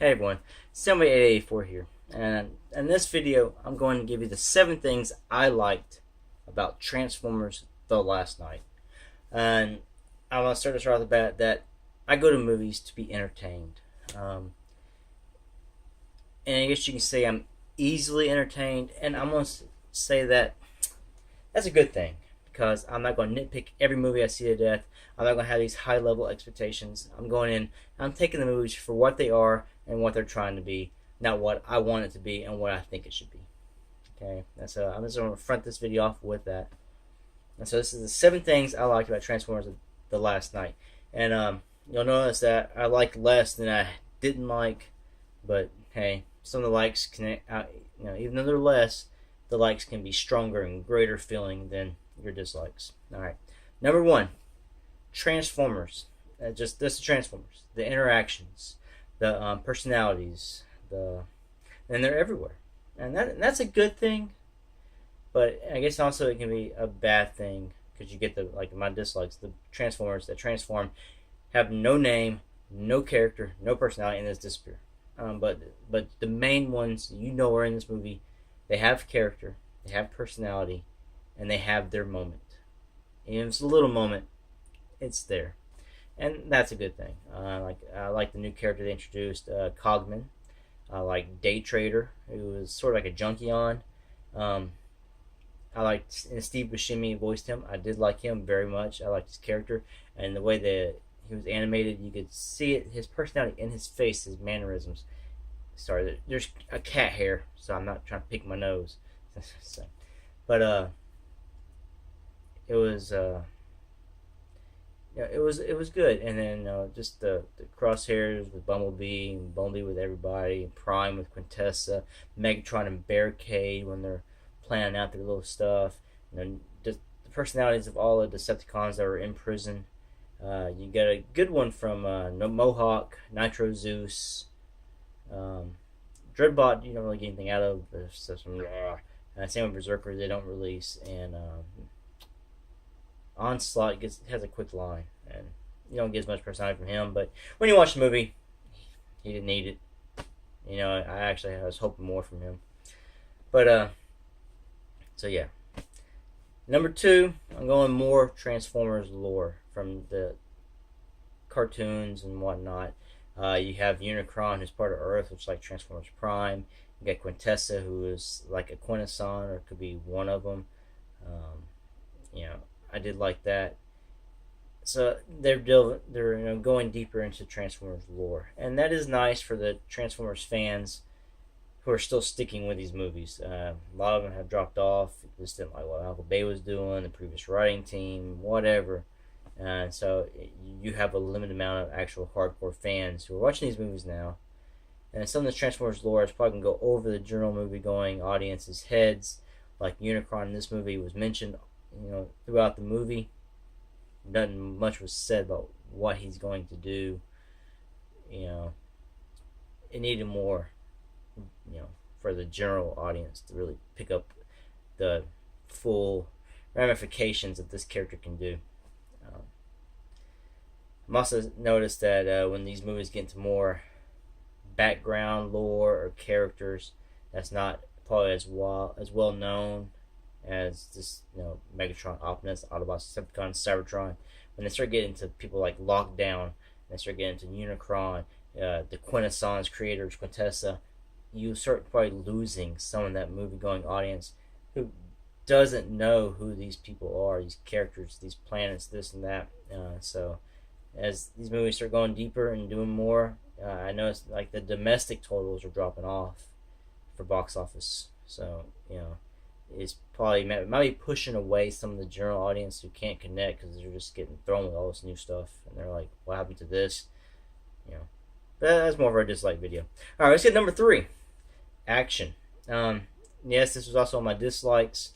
Hey everyone, Somebody884 here, and in this video I'm going to give you the 7 things I liked about Transformers The Last Night. And I want to start this right off the bat that I go to movies to be entertained. And I guess you can say I'm easily entertained, and I'm going to say that that's a good thing because I'm not going to nitpick every movie I see to death. I'm not going to have these high level expectations. I'm going in, I'm taking the movies for what they are and what they're trying to be, not what I want it to be and what I think it should be. Okay, I'm just going to front this video off with that. And so this is the 7 things I liked about Transformers The Last Night. And you'll notice that I liked less than I didn't like, but hey, some of the likes can, even though they're less, the likes can be stronger and greater feeling than your dislikes. All right, number 1, Transformers. Just the Transformers, the interactions, the personalities, and they're everywhere, and that's a good thing. But I guess also it can be a bad thing because you get my dislikes. The Transformers that transform have no name, no character, no personality, and just disappear. But the main ones are in this movie. They have character, they have personality, and they have their moment. And if it's a little moment, it's there, and that's a good thing. I like the new character they introduced, Cogman. I like Day Trader, who was sort of like a junkie on. I liked Steve Buscemi voiced him. I did like him very much. I liked his character and the way that he was animated. You could see it, his personality in his face, his mannerisms. Sorry, there's a cat hair, so I'm not trying to pick my nose. But it was it was good. And then just the crosshairs with Bumblebee and Bumblebee with everybody, Prime with Quintessa, Megatron and Barricade when they're planning out their little stuff. And then just the personalities of all the Decepticons that were in prison. You get a good one from Mohawk, Nitro Zeus, Dreadbot. You don't really get anything out of. Same with Berserker, they don't release, and Onslaught has a quick line, and you don't get as much personality from him. But when you watch the movie, he didn't need it. I was hoping more from him. But so yeah. Number 2, I'm going more Transformers lore from the cartoons and whatnot. You have Unicron, who's part of Earth, which is like Transformers Prime. You got Quintessa, who is like a Quintesson, or it could be one of them. I did like that. So they're going deeper into Transformers lore, and that is nice for the Transformers fans who are still sticking with these movies. A lot of them have dropped off. Just didn't like what Uncle Bay was doing, the previous writing team, whatever. And so you have a limited amount of actual hardcore fans who are watching these movies now. And some of the Transformers lore is probably going to go over the general movie-going audience's heads. Like Unicron in this movie was mentioned, throughout the movie. Nothing much was said about what he's going to do. It needed more, for the general audience to really pick up the full ramifications that this character can do. I've also noticed that when these movies get into more background lore or characters that's not probably as well known as this, Megatron, Optimus, Autobots, Decepticons, Cybertron, when they start getting into people like Lockdown, and they start getting into Unicron, the Quintessons creators, Quintessa, you start probably losing some of that movie-going audience who doesn't know who these people are, these characters, these planets, this and that. So as these movies start going deeper and doing more, I noticed like the domestic totals are dropping off for box office. So it's probably might be pushing away some of the general audience who can't connect because they're just getting thrown with all this new stuff, and they're like, "What happened to this?" But that's more of our dislike video. All right, let's get number 3, action. Yes, this was also on my dislikes.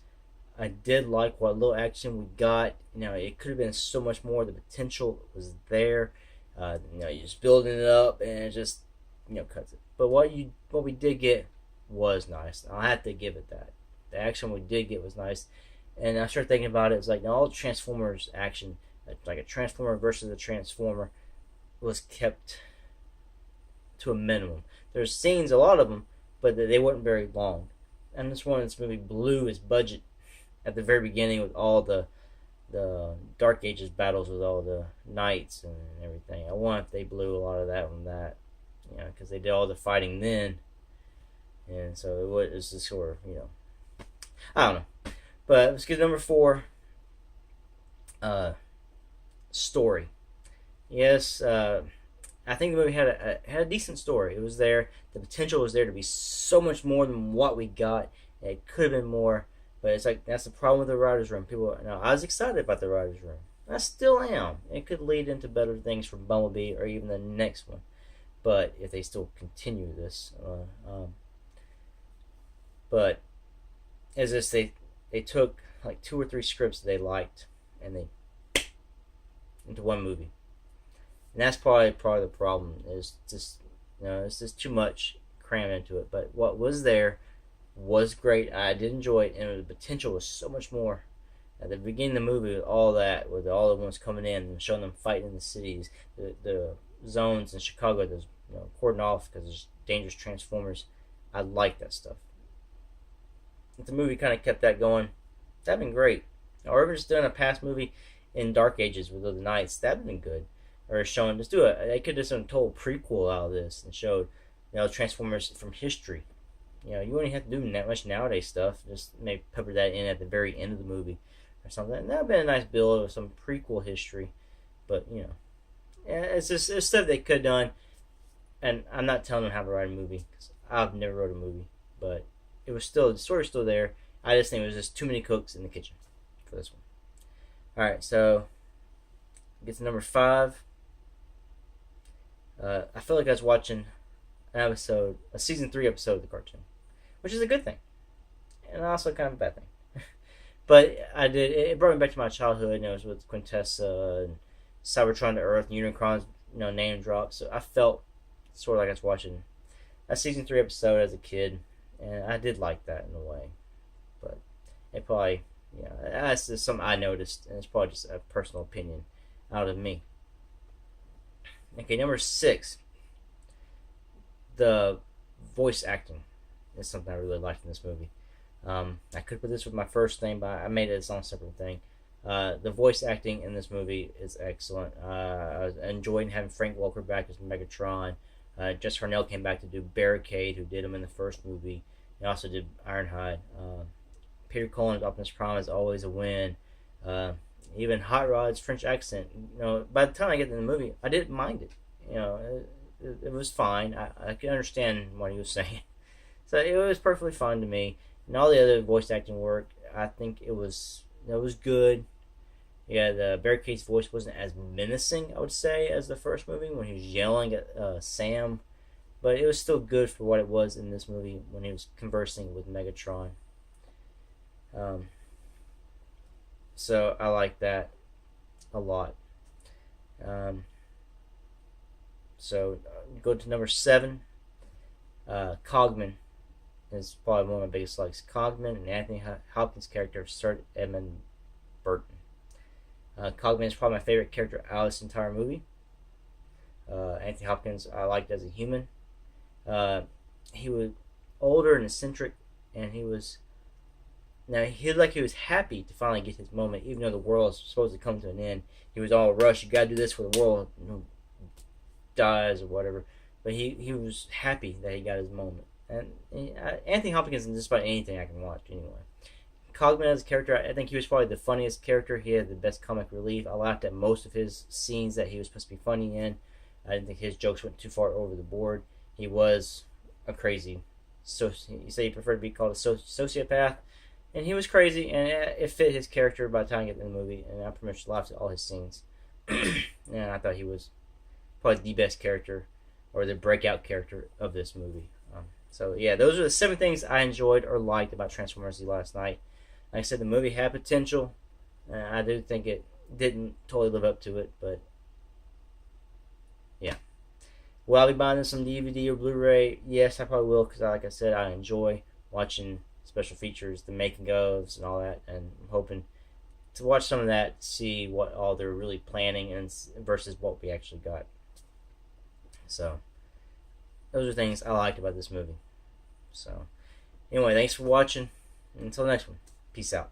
I did like what little action we got. It could have been so much more. The potential was there. You're just building it up, and it just cuts it. But what we did get was nice. I have to give it that. The action we did get was nice, and I started thinking about it. It's like all Transformers action, like a Transformer versus a Transformer, was kept to a minimum. There's scenes, a lot of them, but they weren't very long. And this movie blew its budget at the very beginning with all the Dark Ages battles with all the knights and everything. I wonder if they blew a lot of that from that, because they did all the fighting then, and so it was just sort of, I don't know. But let's get to number 4. Story. Yes, I think the movie had a decent story. It was there. The potential was there to be so much more than what we got. It could have been more, but it's like that's the problem with the writers' room. I was excited about the writers' room. I still am. It could lead into better things for Bumblebee or even the next one, but if they still continue this, but as this they took like 2 or 3 scripts they liked and they into one movie. And that's probably part of the problem. Is just it's just too much crammed into it. But what was there was great. I did enjoy it, and the potential was so much more. At the beginning of the movie, with all that, with all the ones coming in and showing them fighting in the cities, the zones in Chicago, there's cordoned off because there's dangerous Transformers. I like that stuff. If the movie kind of kept that going, that'd been great. Or if just done a past movie in Dark Ages with the Knights, that'd been good. Or showing, just do it. They could have just done a total prequel out of this and showed, Transformers from history. You wouldn't have to do that much nowadays stuff. Just maybe pepper that in at the very end of the movie or something. And that'd been a nice build of some prequel history. But it's stuff they could have done. And I'm not telling them how to write a movie because I've never wrote a movie. But the story's still there. I just think it was just too many cooks in the kitchen for this one. All right, so get to number 5. I feel like I was watching a season 3 episode of the cartoon, which is a good thing, and also kind of a bad thing. But it brought me back to my childhood, and it was with Quintessa and Cybertron to Earth, and Unicron's name drop. So I felt sort of like I was watching a season 3 episode as a kid, and I did like that in a way. But it probably, that's just something I noticed, and it's probably just a personal opinion out of me. Okay, number 6. The voice acting is something I really liked in this movie. I could put this with my first thing, but I made it its own separate thing. The voice acting in this movie is excellent. I was enjoying having Frank Welker back as Megatron. Jess Harnell came back to do Barricade, who did him in the first movie. He also did Ironhide. Peter Cullen's Optimus Prime is always a win. Even Hot Rod's French accent. By the time I get to the movie, I didn't mind it. It was fine. I could understand what he was saying. So it was perfectly fine to me. And all the other voice acting work, I think it was good. Yeah, the Barricade's voice wasn't as menacing, I would say, as the first movie when he was yelling at Sam. But it was still good for what it was in this movie when he was conversing with Megatron. So I like that a lot. So go to number 7. Cogman is probably one of my biggest likes. Cogman and Anthony Hopkins' character of Sir Edmund Burton. Cogman is probably my favorite character out of this entire movie. Anthony Hopkins I liked as a human. He was older and eccentric, and he was happy to finally get his moment, even though the world was supposed to come to an end. He was all rushed. You gotta do this for the world dies or whatever. But he was happy that he got his moment. And Anthony Hopkins in just about anything I can watch anyway. Cogman as a character, I think he was probably the funniest character. He had the best comic relief. I laughed at most of his scenes that he was supposed to be funny in. I didn't think his jokes went too far over the board. He was a crazy, you say he preferred to be called a sociopath, and he was crazy, and it fit his character by the time I get in the movie, and I pretty much laughed at all his scenes. And I thought he was probably the best character, or the breakout character of this movie. So yeah, those are the 7 things I enjoyed or liked about Transformers: The Last Night. Like I said, the movie had potential. I do think it didn't totally live up to it, but yeah. Will I be buying this on DVD or Blu-ray? Yes, I probably will, because like I said, I enjoy watching special features, the making ofs, and all that, and I'm hoping to watch some of that, see what all they're really planning and versus what we actually got. So those are things I liked about this movie. So, anyway, thanks for watching. Until next one, peace out.